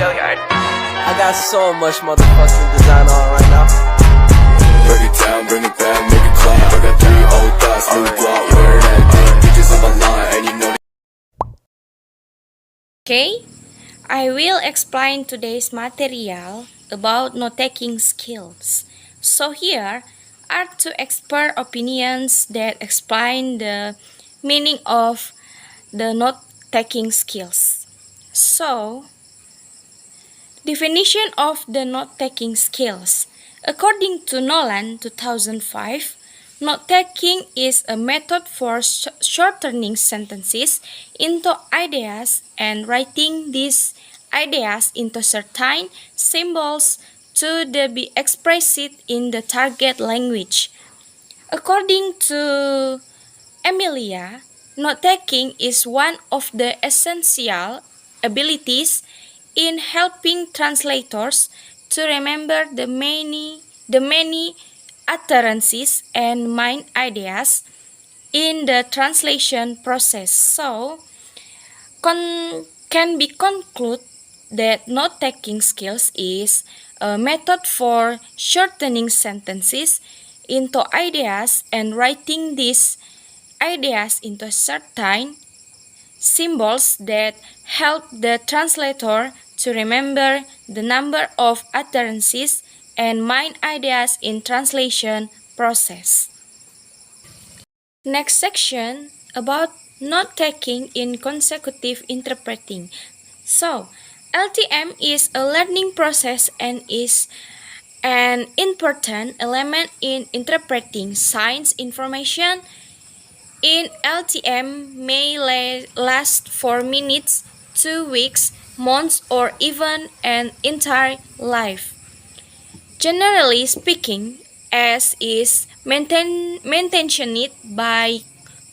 I got so much motherfucking design on right now. Break it down, bring it back, make it clap. I got 3 old thoughts, new block, where that thing. Bitches on my line, and you know. Okay, I will explain today's material about note-taking skills. So here are two expert opinions that explain the meaning of the note-taking skills. So, definition of the note-taking skills. According to Nolan 2005, note-taking is a method for shortening sentences into ideas and writing these ideas into certain symbols to be expressed in the target language. According to Emilia, note-taking is one of the essential abilities in helping translators to remember the many utterances and main ideas in the translation process. So, can be concluded that note-taking skills is a method for shortening sentences into ideas and writing these ideas into certain symbols that help the translator to remember the number of utterances and main ideas in translation process. Next section about note-taking in consecutive interpreting. So, LTM is a learning process and is an important element in interpreting science information. In LTM may last for minutes, 2 weeks, months, or even an entire life. Generally speaking, as is mentioned by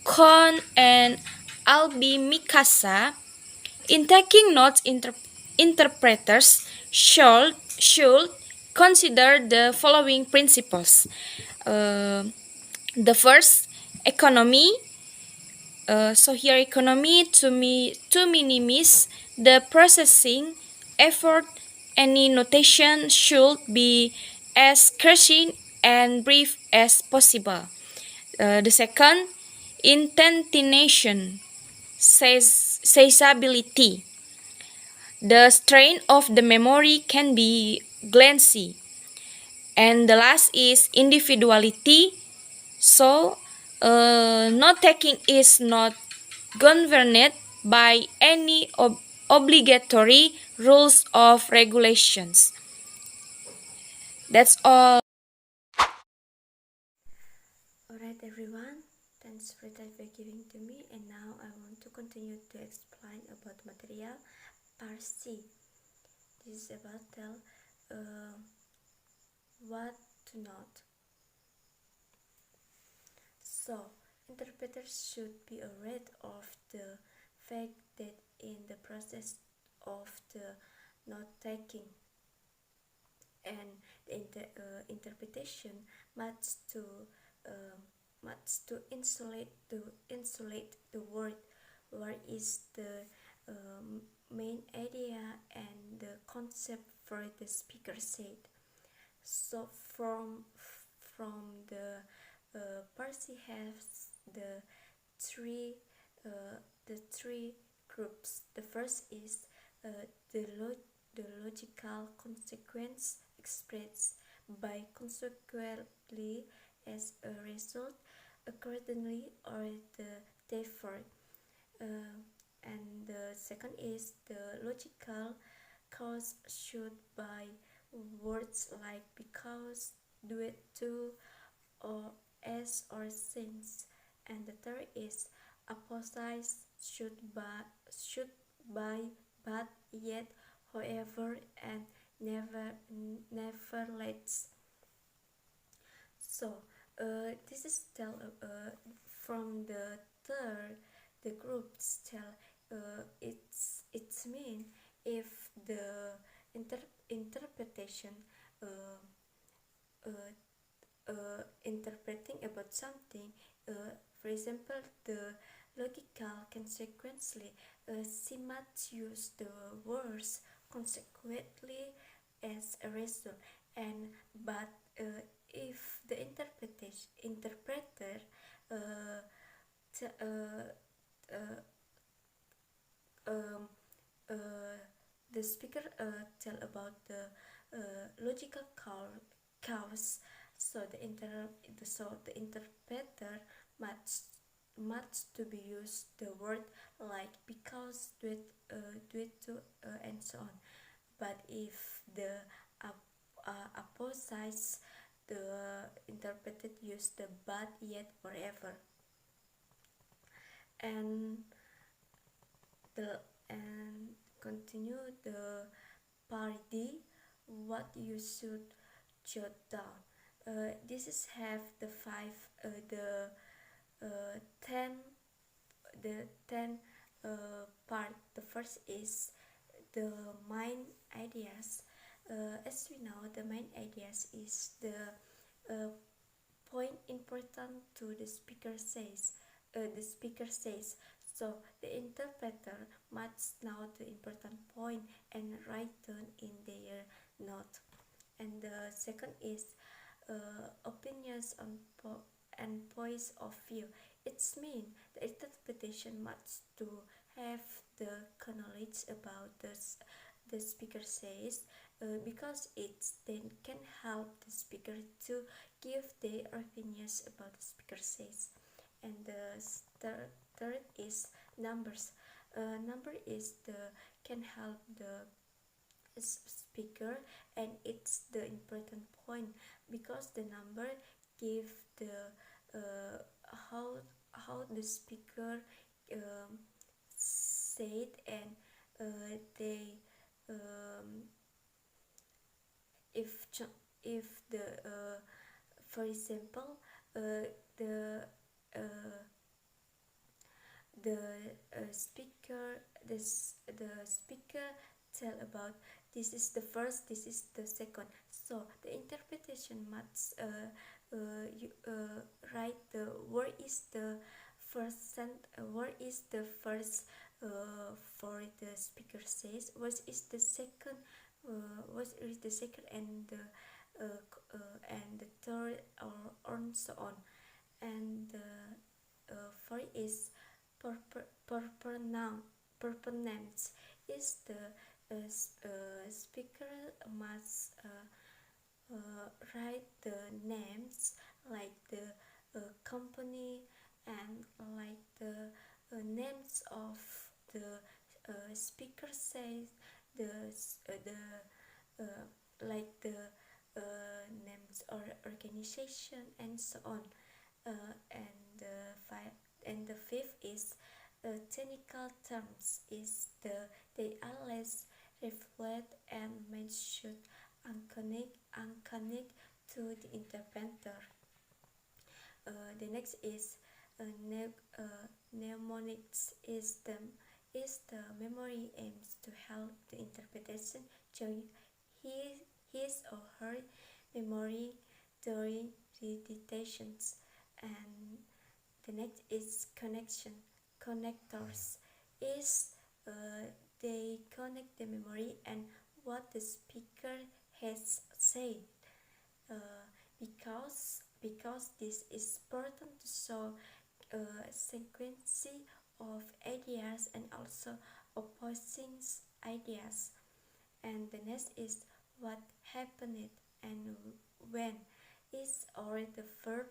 Kohn and Albi Mikasa, in taking notes, interpreters should consider the following principles. The first, economy. So here economy to minimize the processing effort, any notation should be as crushing and brief as possible. The second, intentination, seizability. The strain of the memory can be glancey. And the last is individuality. So, note-taking is not governed by any obligatory rules of regulations. That's all. Alright everyone, thanks for that for giving to me, and now I want to continue to explain about material part C. This is about tell what to note. So, interpreters should be aware of the fact that in the process of the note-taking and the interpretation must to insulate the word, what is the main idea and the concept for the speaker said. So from the Parsi has the three groups. The first is the logical consequence expressed by consequently, as a result, accordingly, or therefore. And the second is the logical cause should by words like because, due to, or as, or since. And the third is apostolize should by, but, yet, however, and nevertheless. So this is tell from the third, the groups tell it's mean if the interpretation interpreting about something, for example, the logical consequently, she might use the words consequently as a result. And but if the interpreter uh, t- um, uh, the speaker tell about the logical cause, so the interpreter must to be used the word like because, due to, and so on. But if the opposites, the interpreted use the but, yet, or ever. And the and continue the parody, what you should jot down. This is have the five uh, ten the 10 part. The first is the main ideas. As we know, the main ideas is the point important to the speaker says. So the interpreter must know the important point and write them in their note. And the second is opinions on and points of view. It's mean the interpretation must to have the knowledge about the speaker says, because it then can help the speaker to give their opinions about the speaker says. And the third is numbers. Number is the can help the speaker, and it's the important point because the number give the how the speaker said, and they um, if the for example the uh, the speaker the speaker tell about this is the first, this is the second, so the interpretation must write the where is the where is the first for the speaker says, what is the second, what is the second, and the third, or so on. And for is purple names is the speaker must write the names like the company, and like the names of the speaker says, the like the names or organization, and so on. And the fifth is technical terms is they are less reflect and mention and connect to the interpreter. The next is mnemonics is the memory aims to help the interpretation join his or her memory during the dictations. And the next is connectors is they connect the memory and what the speaker has said, because this is important to show a sequence of ideas and also opposing ideas. And the next is what happened and when is or the verb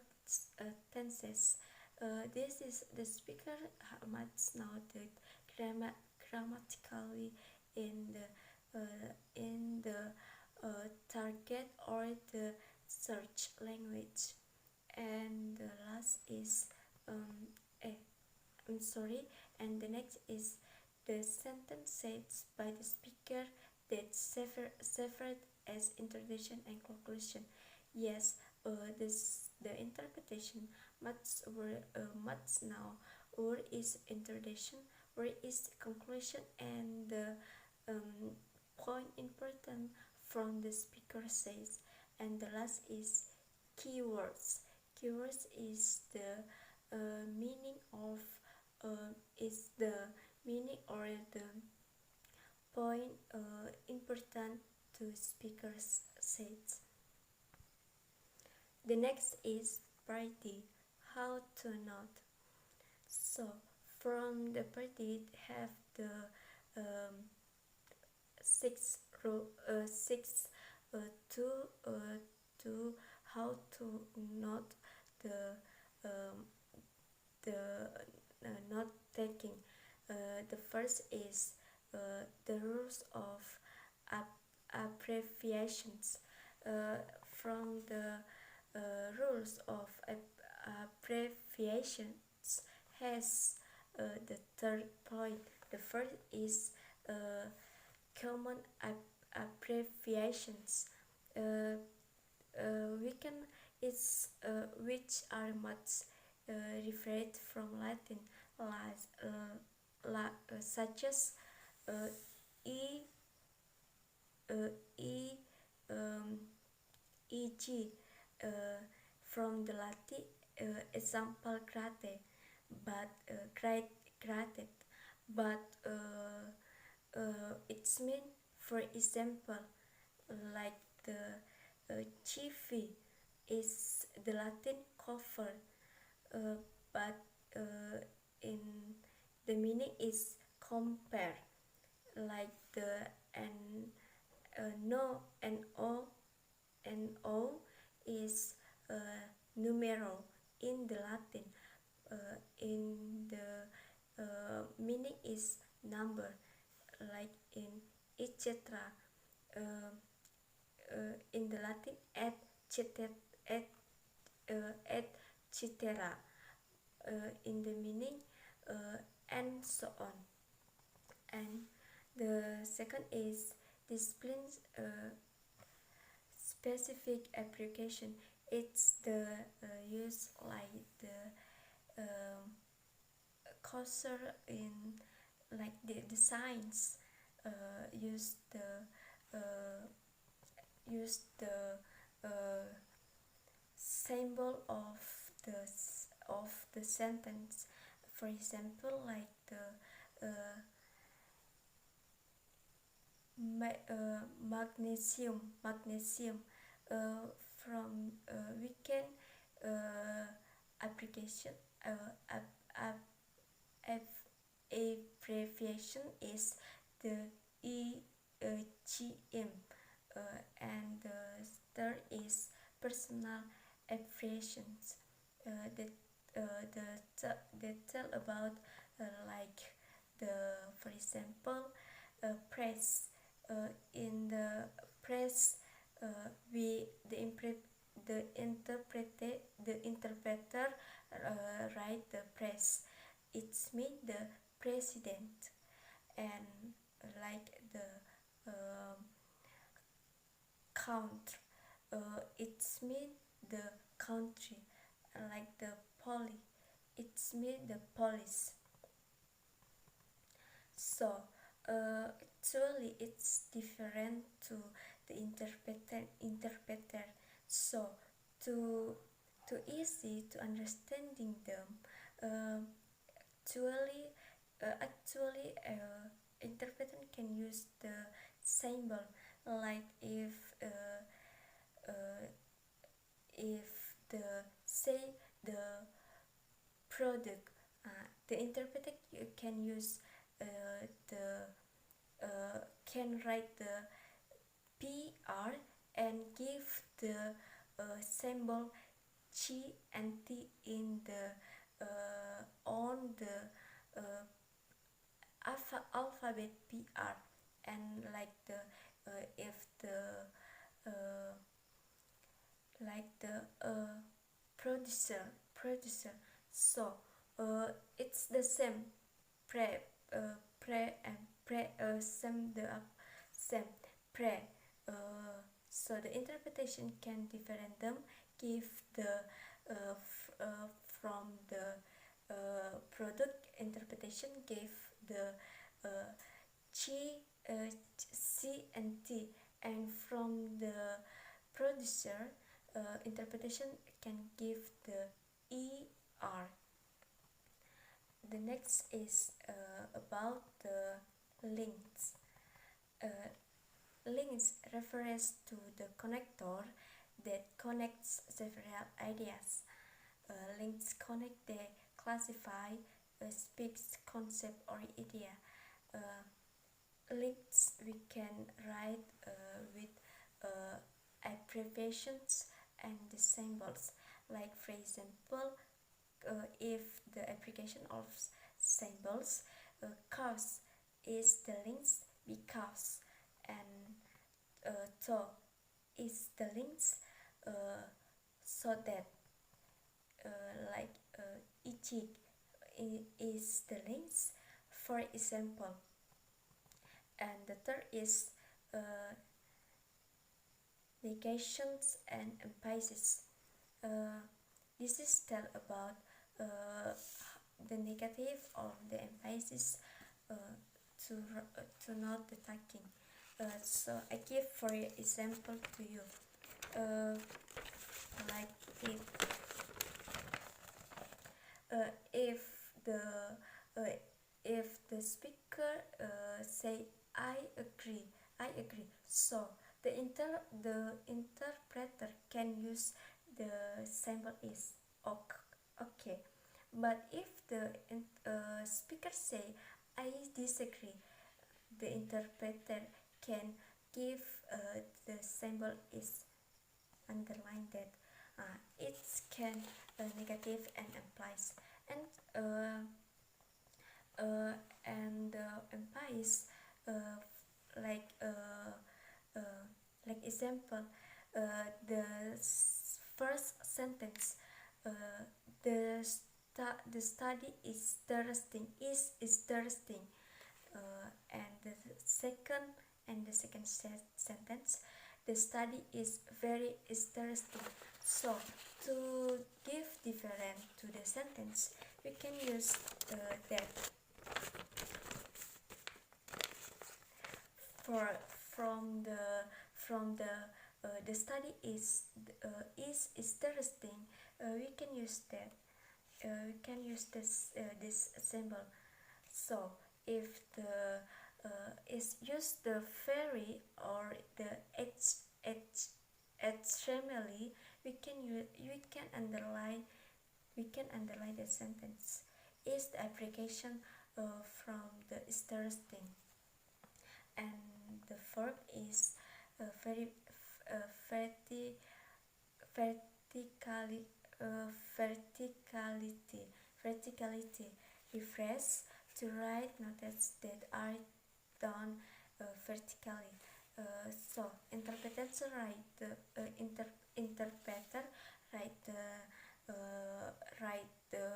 tenses. This is the speaker must know the grammatically in the target or the search language. And the last is and the next is the sentence said by the speaker that served as introduction and conclusion. Yes, the interpretation must now where is introduction, where is conclusion, and the point important from the speaker says. And the last is keywords. Keywords is the meaning of is the meaning or the point important to speakers said. The next is party, how to note. So from the party have the six to how to note the note taking. The first is the rules of abbreviations. From the rules of abbreviations has the third point. The first is common abbreviations. We can it's which are much referred from Latin, such as e, e, e.g. From the Latin example grate, but granted, but it's mean, for example, like the chiefy is the Latin cover, but in the meaning is compare, like the no and o is numero in the Latin, in the meaning is number, like in etc. In the Latin etc. In the meaning and so on. And the second is discipline specific application. It's the use like the cursor in like the signs, use the symbol of the sentence. For example, like the magnesium. From weekend application abbreviation is the EGM, and the third is personal abbreviations that tell about like the, for example, press. In the press, the interpreter write the press. It's mean the president, and like the country. It's mean the country, like the police. It's mean the police. So actually it's different to the interpreter. So to easy to understanding them, actually interpreter can use the symbol, like if the say the product, the interpreter can use can write the PR and give the symbol G and T in the on the alphabet PR, and like the if the like the producer. So it's the same, pre and sum the up, same pre. So the interpretation can different them, give the from the product interpretation give the C and T, and from the producer interpretation can give the ER. The next is about the links. links refers to the connector that connects several ideas. Links connect the classify, speaks concept or idea. Links we can write with abbreviations and the symbols. Like for example, if the application of symbols, cause is the links because, and to is the links so that, like ichik is the links for example. And the third is negations and emphasis. This is tell about the negative or the emphasis to not attacking. So I give for example to you, like if the speaker say I agree, so the interpreter can use the symbol is okay. But if the speaker say I disagree, the interpreter can give the symbol is underline that it can negative and implies, and implies like example, the first sentence, the study is interesting, is interesting, and the second sentence, the study is very interesting. So to give different to the sentence, we can use that. From the study is interesting, we can use that. We can use this symbol. So if the is use the very or the extremely, we can underline the sentence. Is the application from the interesting. And the verb is very verticality refers to write notes that are done vertically. So interpreter write the interpreter write the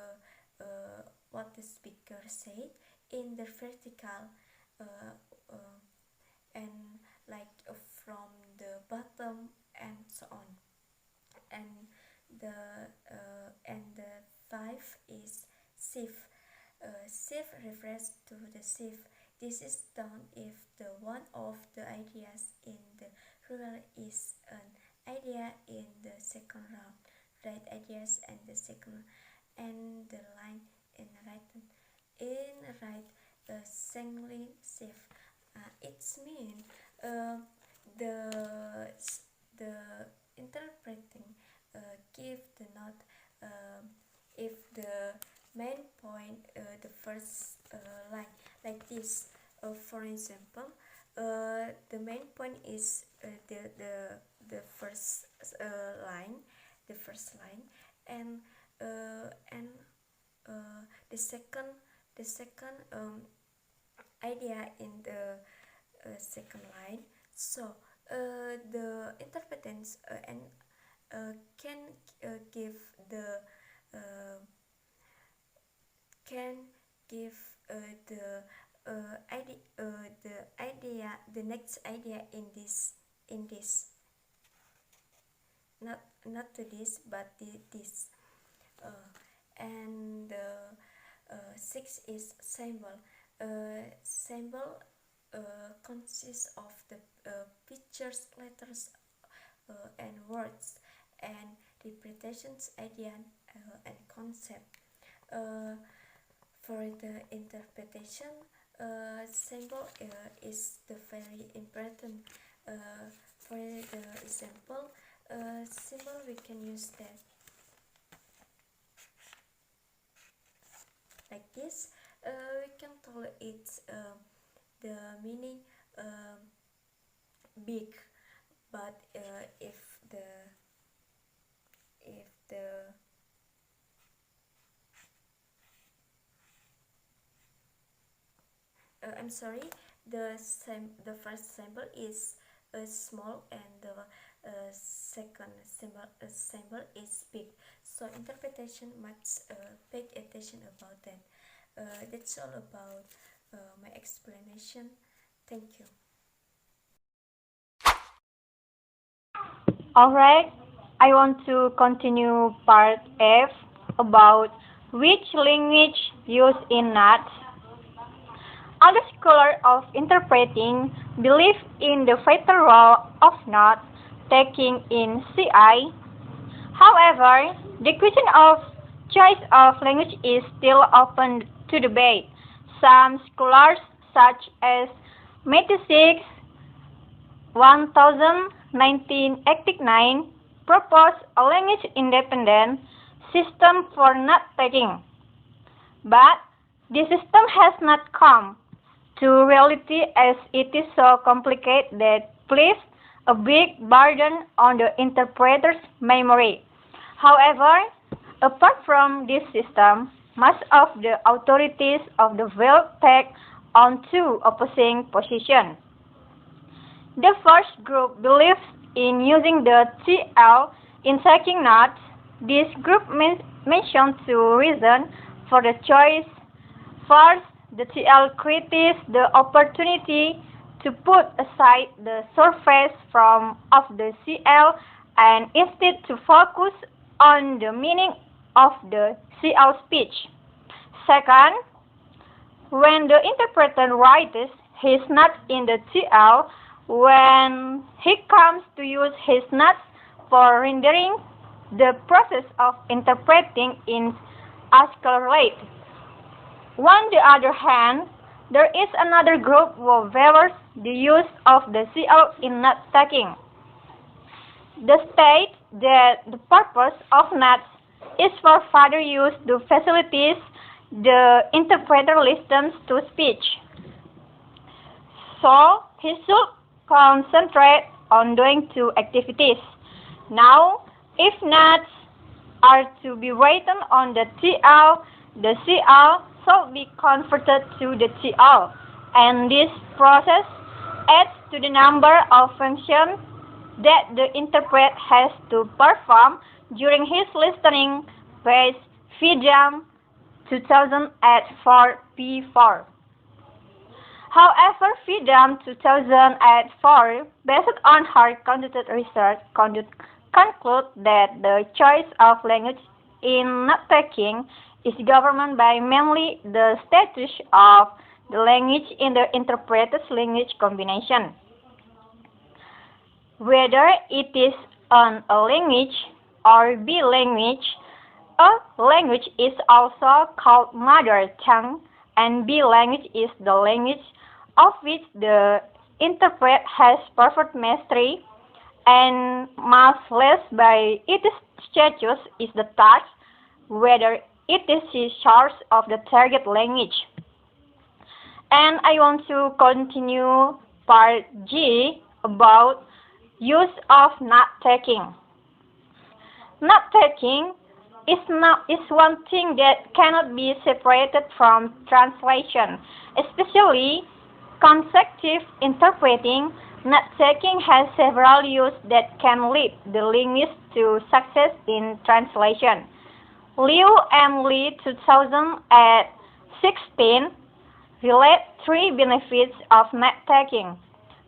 what the speaker said in the vertical, and like from the bottom and so on. And the five is shift. Shift refers to the shift. This is done if the one of the ideas in the rule is an idea in the second round. Right ideas and the second, and the line in right singly shift. It's mean the interpreting give the note if the main point the first line like this. For example, the main point is the first line, and the second idea in the second line. So the interpretants and can give the idea, the next idea in this, not to this but this. And six is symbol. Symbol consists of the pictures, letters, and words, and representations, idea, and concept. For the interpretation, symbol is the very important For the example, symbol we can use that like this. We can tell it the meaning big, but if the I'm sorry, the first symbol is small and the second symbol is big. So interpretation must pay attention about that. That's all about my explanation. Thank you. Alright, I want to continue part F about which language used in NATS. Other scholars of interpreting believe in the vital role of note taking in CI. However, the question of choice of language is still open to debate. Some scholars, such as Matthew 6, 1989, propose a language-independent system for note-taking. But this system has not come to reality as it is so complicated that places a big burden on the interpreter's memory. However, apart from this system, most of the authorities of the world take on two opposing positions. The first group believes in using the TL in taking notes. This group mentions two reasons for the choice. First, the TL creates the opportunity to put aside the surface of the CL and instead to focus on the meaning of the CL speech. Second, when the interpreter writes his notes in the TL, when he comes to use his notes for rendering, the process of interpreting is accelerated. On the other hand, there is another group who favors the use of the CL in note-taking. They state that the purpose of notes is for further use to facilitate the interpreter listens to speech. So, he should concentrate on doing two activities. Now, if notes are to be written on the CL should be converted to the TL, and this process adds to the number of functions that the interpreter has to perform during his listening, page Vidam 2004 P4. However, Vidam 2004, based on her conducted research, conclude that the choice of language in note-taking is governed by mainly the status of the language in the interpreter's language combination. Whether it is an A language or B language, A language is also called mother tongue, and B language is the language of which the interpreter has perfect mastery, and much less by its status is the task, whether it is the source of the target language. And I want to continue part G about use of note-taking. Note-taking is one thing that cannot be separated from translation, especially consecutive interpreting. Note-taking has several uses that can lead the linguist to success in translation. Liu and Lee 2016 relate three benefits of note-taking,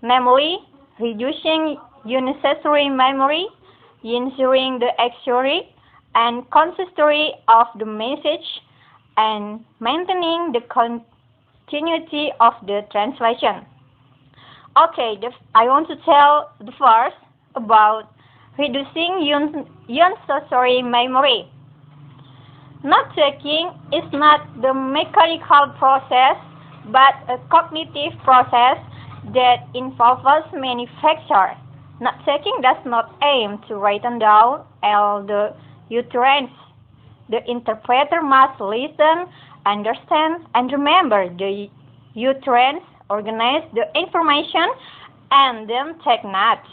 namely reducing unnecessary memory, ensuring the accuracy and consistency of the message, and maintaining the continuity of the translation. Okay, I want to tell the first about reducing unnecessary memory. Note-taking is not the mechanical process, but a cognitive process that involves many factors. Note-taking does not aim to write down all the utterance. The interpreter must listen, understand, and remember the utterance, organize the information, and then take notes.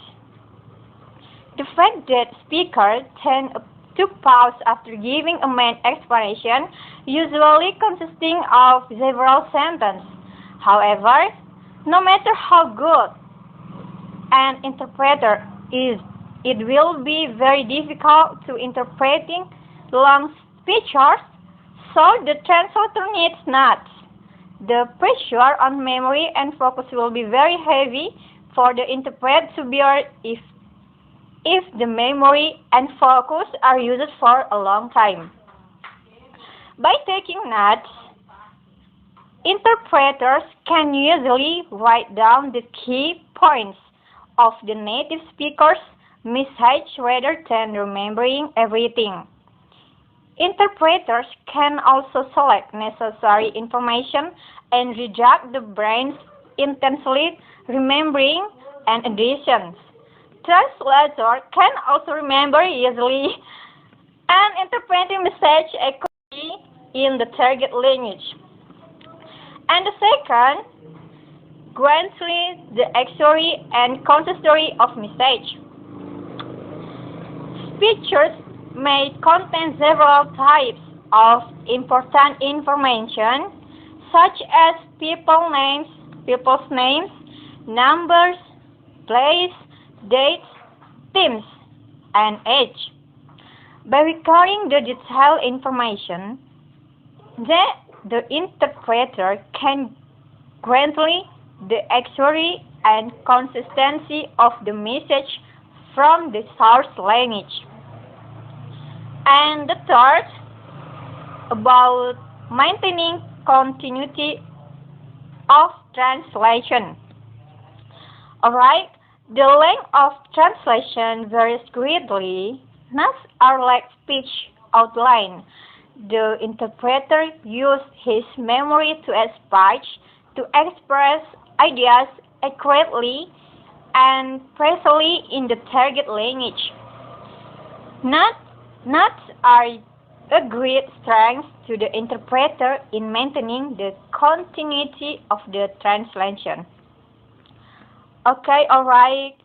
The fact that speakers tend to pause after giving a main explanation, usually consisting of several sentences. However, no matter how good an interpreter is, it will be very difficult to interpreting long speeches, so the translator needs notes. The pressure on memory and focus will be very heavy for the interpreter to bear if the memory and focus are used for a long time. By taking notes, interpreters can usually write down the key points of the native speaker's message rather than remembering everything. Interpreters can also select necessary information and reject the brain's intensely remembering and additions. Translator can also remember easily and interpreting message accurately in the target language. And the second, guarantee the accuracy and consistency of message. Speeches may contain several types of important information, such as people's names, numbers, place, dates, themes, and age. By recording the detailed information, the interpreter can guarantee the accuracy and consistency of the message from the source language. And the third, about maintaining continuity of translation. Alright, the length of translation varies greatly. Notes are like speech outline. The interpreter uses his memory to express ideas accurately and precisely in the target language. Notes are a great strength to the interpreter in maintaining the continuity of the translation. Okay, alright.